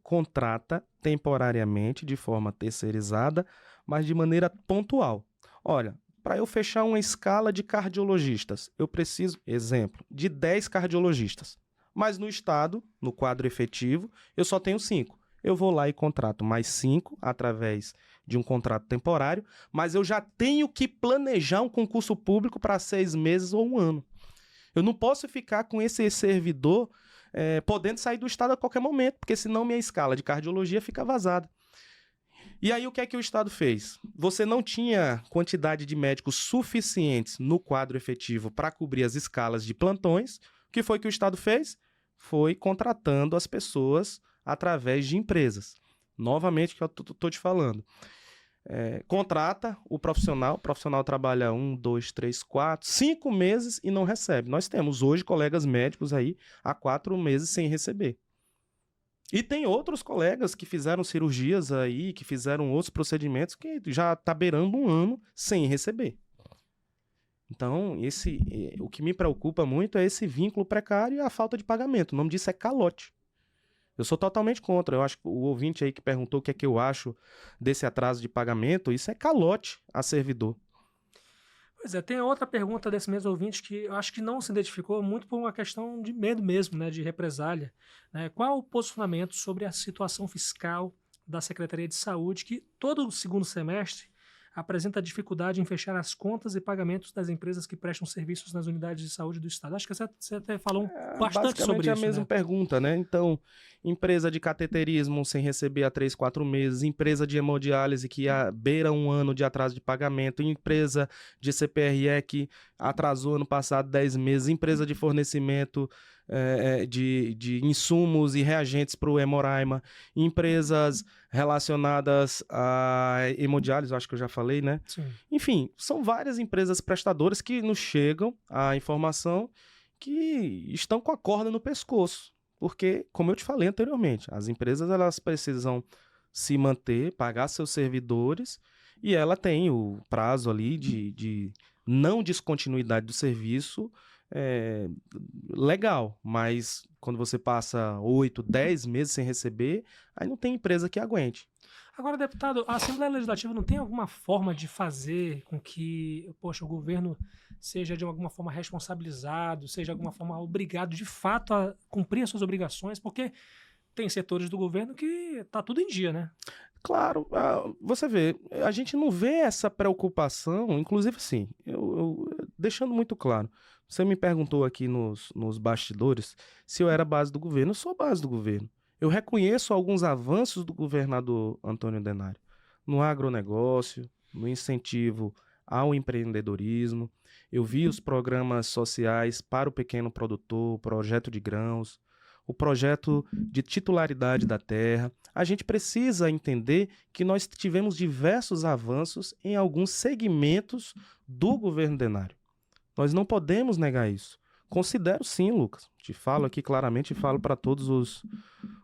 contrata temporariamente, de forma terceirizada, mas de maneira pontual. Olha, para eu fechar uma escala de cardiologistas, eu preciso, exemplo, de 10 cardiologistas. Mas no estado, no quadro efetivo, eu só tenho 5. Eu vou lá e contrato mais 5 através de um contrato temporário, mas eu já tenho que planejar um concurso público para 6 meses ou 1 ano. Eu não posso ficar com esse servidor podendo sair do estado a qualquer momento, porque senão minha escala de cardiologia fica vazada. E aí o que é que o estado fez? Você não tinha quantidade de médicos suficientes no quadro efetivo para cobrir as escalas de plantões. O que foi que o estado fez? Foi contratando as pessoas através de empresas. Novamente, que eu estou te falando. Contrata o profissional trabalha 1, 2, 3, 4, 5 meses e não recebe. Nós temos hoje colegas médicos aí há 4 meses sem receber. E tem outros colegas que fizeram cirurgias aí, que fizeram outros procedimentos que já está beirando 1 ano sem receber. Então, o que me preocupa muito é esse vínculo precário e a falta de pagamento. O nome disso é calote. Eu sou totalmente contra. Eu acho que o ouvinte aí que perguntou o que é que eu acho desse atraso de pagamento, isso é calote a servidor. Pois é, tem outra pergunta desse mesmo ouvinte que eu acho que não se identificou muito por uma questão de medo mesmo, né, de represália. Né? Qual o posicionamento sobre a situação fiscal da Secretaria de Saúde, que todo o segundo semestre apresenta dificuldade em fechar as contas e pagamentos das empresas que prestam serviços nas unidades de saúde do Estado? Acho que você até falou bastante sobre isso. É a mesma pergunta, né? Então, empresa de cateterismo sem receber há 3, 4 meses, empresa de hemodiálise que beira 1 ano de atraso de pagamento, empresa de CPRE que atrasou ano passado 10 meses, empresa de fornecimento de insumos e reagentes para o Hemoraima, empresas relacionadas a hemodiálise, acho que eu já falei, né? Sim. Enfim, são várias empresas prestadoras que nos chegam a informação que estão com a corda no pescoço, porque, como eu te falei anteriormente, as empresas elas precisam se manter, pagar seus servidores, e ela tem o prazo ali de não descontinuidade do serviço legal, mas quando você passa 8, 10 meses sem receber, aí não tem empresa que aguente. Agora, deputado, a Assembleia Legislativa não tem alguma forma de fazer com que, o governo seja de alguma forma responsabilizado, seja de alguma forma obrigado de fato a cumprir as suas obrigações, porque tem setores do governo que está tudo em dia, né? Claro, você vê, a gente não vê essa preocupação, inclusive assim, eu deixando muito claro, você me perguntou aqui nos bastidores se eu era base do governo. Eu sou base do governo. Eu reconheço alguns avanços do governador Antônio Denário no agronegócio, no incentivo ao empreendedorismo. Eu vi os programas sociais para o pequeno produtor, o projeto de grãos, o projeto de titularidade da terra. A gente precisa entender que nós tivemos diversos avanços em alguns segmentos do governo Denário. Nós não podemos negar isso. Considero sim, Lucas. Te falo aqui claramente e falo para todos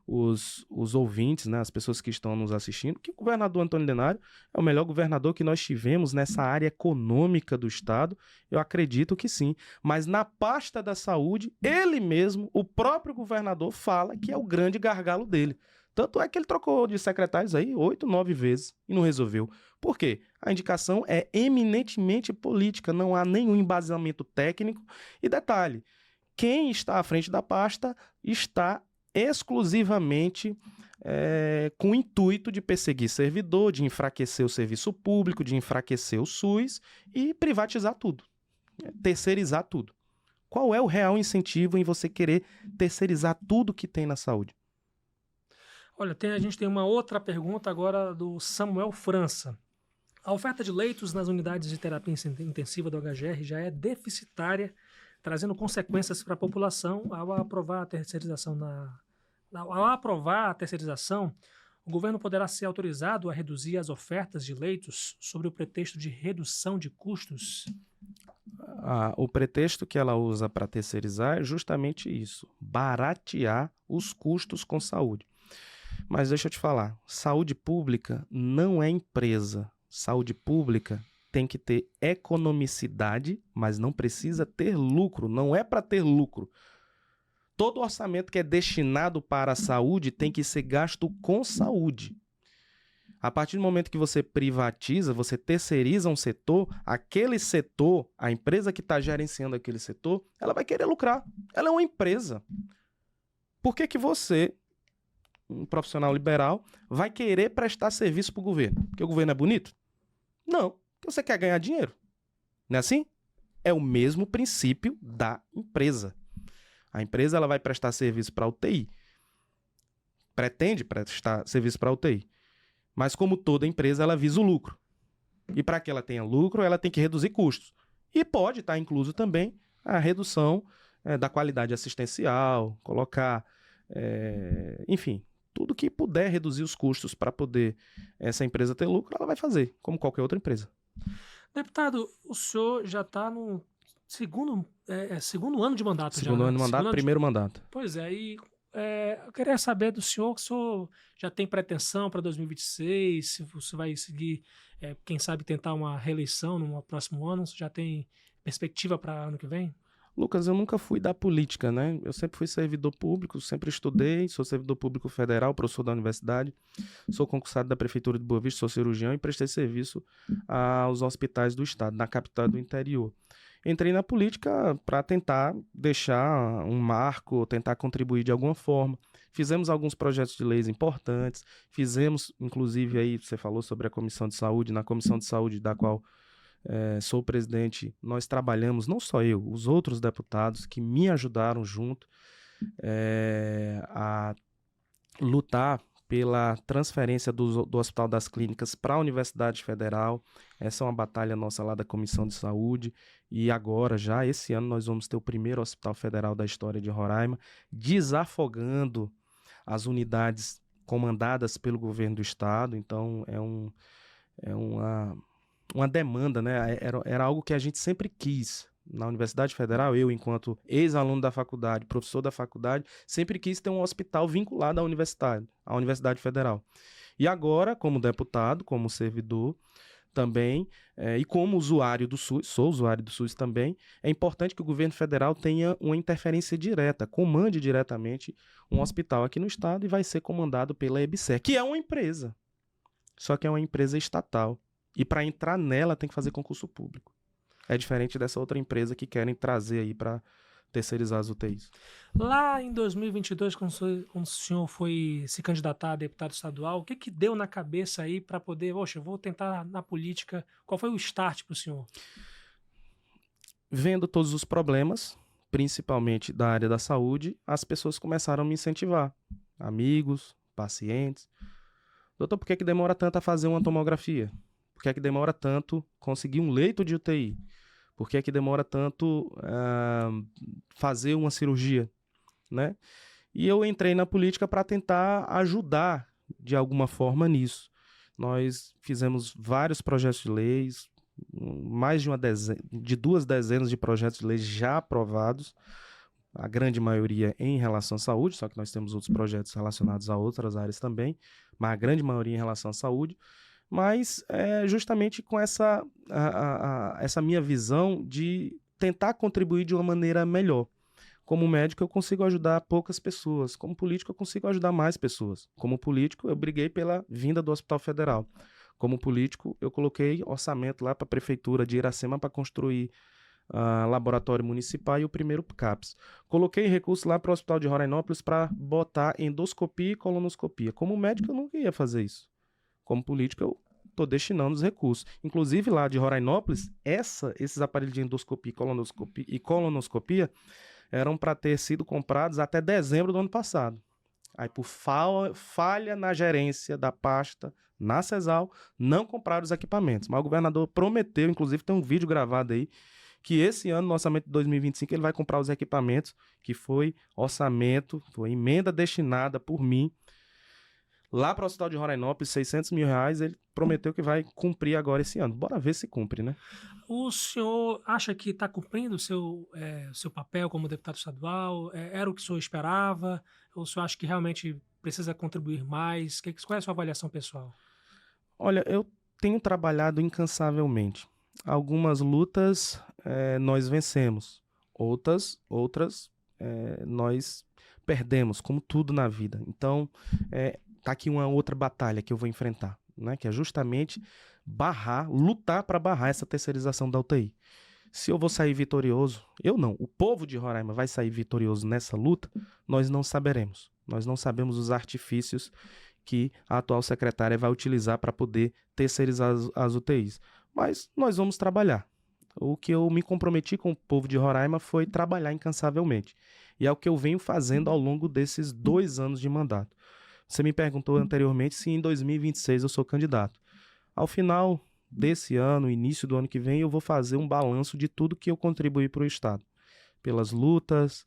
os ouvintes, né, as pessoas que estão nos assistindo, que o governador Antônio Denário é o melhor governador que nós tivemos nessa área econômica do Estado. Eu acredito que sim. Mas na pasta da saúde, ele mesmo, o próprio governador, fala que é o grande gargalo dele. Tanto é que ele trocou de secretários aí 8, 9 vezes e não resolveu. Por quê? A indicação é eminentemente política, não há nenhum embasamento técnico. E detalhe, quem está à frente da pasta está exclusivamente com o intuito de perseguir servidor, de enfraquecer o serviço público, de enfraquecer o SUS e privatizar tudo, terceirizar tudo. Qual é o real incentivo em você querer terceirizar tudo que tem na saúde? Olha, a gente tem uma outra pergunta agora do Samuel França. A oferta de leitos nas unidades de terapia intensiva do HGR já é deficitária, trazendo consequências para a população. Ao aprovar a terceirização, o governo poderá ser autorizado a reduzir as ofertas de leitos sob o pretexto de redução de custos? O pretexto que ela usa para terceirizar é justamente isso, baratear os custos com saúde. Mas deixa eu te falar, saúde pública não é empresa. Saúde pública tem que ter economicidade, mas não precisa ter lucro, não é para ter lucro. Todo orçamento que é destinado para a saúde tem que ser gasto com saúde. A partir do momento que você privatiza, você terceiriza um setor, aquele setor, a empresa que está gerenciando aquele setor, ela vai querer lucrar. Ela é uma empresa. Por que você, um profissional liberal, vai querer prestar serviço para o governo? Porque o governo é bonito? Não, porque você quer ganhar dinheiro. Não é assim? É o mesmo princípio da empresa. A empresa ela vai prestar serviço para a UTI. Pretende prestar serviço para a UTI. Mas como toda empresa, ela visa o lucro. E para que ela tenha lucro, ela tem que reduzir custos. E pode estar incluso também a redução da qualidade assistencial, colocar, enfim, tudo que puder reduzir os custos para poder essa empresa ter lucro, ela vai fazer, como qualquer outra empresa. Deputado, o senhor já está no segundo ano de mandato. Segundo ano de mandato, primeiro mandato. Pois é, e eu queria saber do senhor, que o senhor já tem pretensão para 2026, se você vai seguir, quem sabe, tentar uma reeleição no próximo ano, você já tem perspectiva para ano que vem? Lucas, eu nunca fui da política, né? Eu sempre fui servidor público, sempre estudei, sou servidor público federal, professor da universidade, sou concursado da Prefeitura de Boa Vista, sou cirurgião e prestei serviço aos hospitais do estado, na capital e do interior. Entrei na política para tentar deixar um marco, tentar contribuir de alguma forma. Fizemos alguns projetos de leis importantes, fizemos, inclusive, aí você falou sobre a Comissão de Saúde, na Comissão de Saúde da qual sou presidente, nós trabalhamos, não só eu, os outros deputados que me ajudaram junto a lutar pela transferência do Hospital das Clínicas para a Universidade Federal. Essa é uma batalha nossa lá da Comissão de Saúde. E agora, já esse ano, nós vamos ter o primeiro Hospital Federal da história de Roraima, desafogando as unidades comandadas pelo governo do estado. Então, é uma demanda, né? Era algo que a gente sempre quis. Na Universidade Federal, eu, enquanto ex-aluno da faculdade, professor da faculdade, sempre quis ter um hospital vinculado à Universidade Federal. E agora, como deputado, como servidor também, e como usuário do SUS, sou usuário do SUS também, é importante que o governo federal tenha uma interferência direta, comande diretamente um hospital aqui no estado e vai ser comandado pela EBSER, que é uma empresa, só que é uma empresa estatal. E para entrar nela tem que fazer concurso público. É diferente dessa outra empresa que querem trazer aí para terceirizar as UTIs. Lá em 2022, quando o senhor foi se candidatar a deputado estadual, o que deu na cabeça aí para poder, eu vou tentar na política? Qual foi o start para o senhor? Vendo todos os problemas, principalmente da área da saúde, as pessoas começaram a me incentivar. amigos, pacientes. Doutor, por que que demora tanto a fazer uma tomografia? Por que que demora tanto conseguir um leito de UTI? Por que que demora tanto fazer uma cirurgia, né? E eu entrei na política para tentar ajudar de alguma forma nisso. Nós fizemos vários projetos de leis, mais de 2 dezenas de projetos de leis já aprovados, a grande maioria em relação à saúde, só que nós temos outros projetos relacionados a outras áreas também, mas a grande maioria em relação à saúde, mas justamente com essa minha visão de tentar contribuir de uma maneira melhor. Como médico, eu consigo ajudar poucas pessoas. Como político, eu consigo ajudar mais pessoas. Como político, eu briguei pela vinda do Hospital Federal. Como político, eu coloquei orçamento lá para a Prefeitura de Iracema para construir laboratório municipal e o primeiro CAPS. Coloquei recurso lá para o Hospital de Rorainópolis para botar endoscopia e colonoscopia. Como médico, eu nunca ia fazer isso. Como político, eu estou destinando os recursos. Inclusive, lá de Rorainópolis, esses aparelhos de endoscopia e colonoscopia eram para ter sido comprados até dezembro do ano passado. Aí, por falha na gerência da pasta, na CESAL, não compraram os equipamentos. Mas o governador prometeu, inclusive tem um vídeo gravado aí, que esse ano, no orçamento de 2025, ele vai comprar os equipamentos, que foi orçamento, foi emenda destinada por mim, lá para o Hospital de Rorainópolis, R$600 mil, ele prometeu que vai cumprir agora esse ano. Bora ver se cumpre, né? O senhor acha que está cumprindo o seu papel como deputado estadual? Era o que o senhor esperava? Ou o senhor acha que realmente precisa contribuir mais? Qual é a sua avaliação pessoal? Olha, eu tenho trabalhado incansavelmente. Algumas lutas nós vencemos, outras nós perdemos, como tudo na vida. Então, tá aqui uma outra batalha que eu vou enfrentar, né? Que é justamente lutar para barrar essa terceirização da UTI. Se eu vou sair vitorioso, eu não, o povo de Roraima vai sair vitorioso nessa luta, nós não saberemos. Nós não sabemos os artifícios que a atual secretária vai utilizar para poder terceirizar as UTIs. Mas nós vamos trabalhar. O que eu me comprometi com o povo de Roraima foi trabalhar incansavelmente. E é o que eu venho fazendo ao longo desses 2 anos de mandato. Você me perguntou anteriormente se em 2026 eu sou candidato. Ao final desse ano, início do ano que vem, eu vou fazer um balanço de tudo que eu contribuí para o Estado. Pelas lutas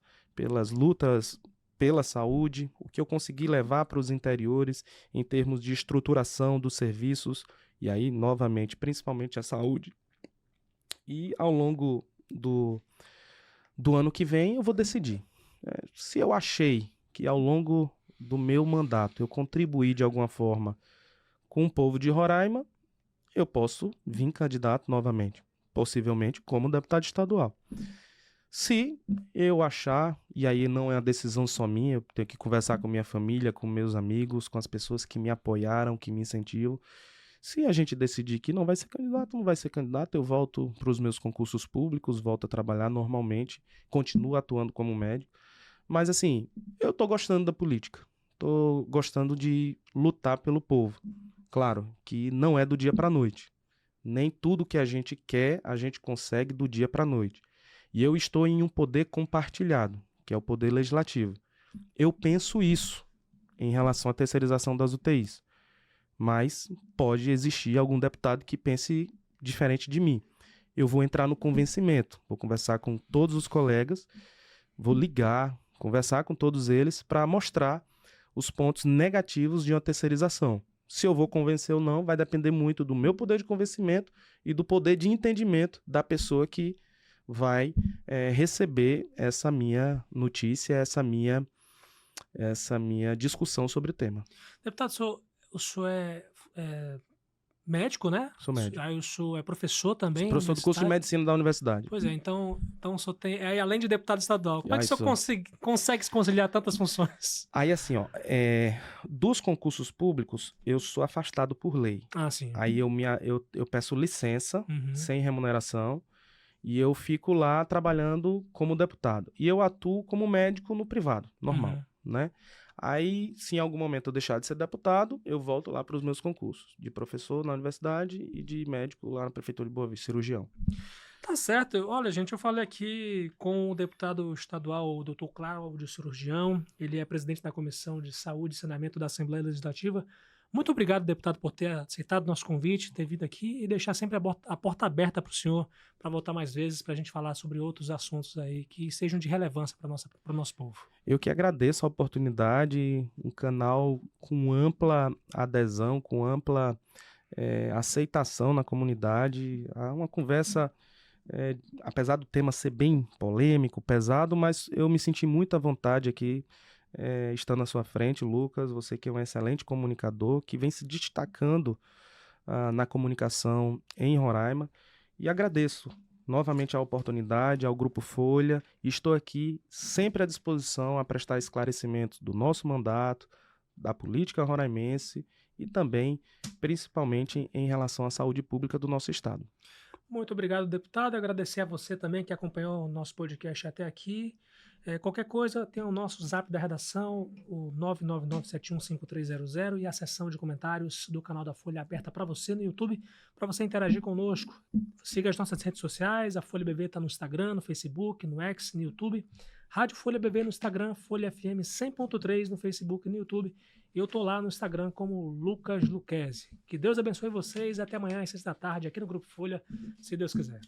pela saúde, o que eu consegui levar para os interiores em termos de estruturação dos serviços, e aí, novamente, principalmente a saúde. E ao longo do ano que vem, eu vou decidir. Se eu achei que ao longo do meu mandato eu contribuí de alguma forma com o povo de Roraima, eu posso vir candidato novamente, possivelmente como deputado estadual. Se eu achar, e aí não é uma decisão só minha, eu tenho que conversar com minha família, com meus amigos, com as pessoas que me apoiaram, que me incentivam. Se a gente decidir que não vai ser candidato, eu volto para os meus concursos públicos, volto a trabalhar normalmente, continuo atuando como médico. Mas assim, eu estou gostando da política, estou gostando de lutar pelo povo. Claro que não é do dia para a noite. Nem tudo que a gente quer, a gente consegue do dia para a noite. E eu estou em um poder compartilhado, que é o poder legislativo. Eu penso isso em relação à terceirização das UTIs. Mas pode existir algum deputado que pense diferente de mim. Eu vou entrar no convencimento, vou conversar com todos os colegas, vou ligar, conversar com todos eles para mostrar os pontos negativos de uma terceirização. Se eu vou convencer ou não, vai depender muito do meu poder de convencimento e do poder de entendimento da pessoa que vai receber essa minha notícia, essa minha discussão sobre o tema. Deputado, o senhor é médico, né? Sou médico. Aí o senhor é professor também? Sou professor do curso de medicina da universidade. Pois é, então o senhor tem, além de deputado estadual, como é que o senhor consegue se conciliar tantas funções? Aí assim, dos concursos públicos, eu sou afastado por lei. Ah, sim. Aí eu peço licença, sem remuneração, e eu fico lá trabalhando como deputado. E eu atuo como médico no privado, normal, né? Aí, se em algum momento eu deixar de ser deputado, eu volto lá para os meus concursos, de professor na universidade e de médico lá na Prefeitura de Boa Vista, cirurgião. Tá certo. Olha, gente, eu falei aqui com o deputado estadual, o Dr. Cláudio Cirurgião. Ele é presidente da Comissão de Saúde e Saneamento da Assembleia Legislativa. Muito obrigado, deputado, por ter aceitado o nosso convite, ter vindo aqui e deixar sempre a porta aberta para o senhor para voltar mais vezes para a gente falar sobre outros assuntos aí que sejam de relevância para o nosso povo. Eu que agradeço a oportunidade, um canal com ampla adesão, com ampla aceitação na comunidade. Uma conversa, apesar do tema ser bem polêmico, pesado, mas eu me senti muito à vontade aqui, estando à sua frente, Lucas, você que é um excelente comunicador, que vem se destacando na comunicação em Roraima, e agradeço novamente a oportunidade, ao Grupo Folha, e estou aqui sempre à disposição a prestar esclarecimentos do nosso mandato, da política roraimense e também, principalmente, em relação à saúde pública do nosso estado. Muito obrigado, deputado. Agradecer a você também que acompanhou o nosso podcast até aqui. Qualquer coisa, tem o nosso zap da redação, o 999715300 e a seção de comentários do canal da Folha aberta para você no YouTube, para você interagir conosco. Siga as nossas redes sociais, a Folha BV está no Instagram, no Facebook, no X, no YouTube. Rádio Folha BV no Instagram, Folha FM 100.3 no Facebook e no YouTube. E eu tô lá no Instagram como Lucas Luquezzi. Que Deus abençoe vocês. Até amanhã às 6 da tarde aqui no Grupo Folha, se Deus quiser.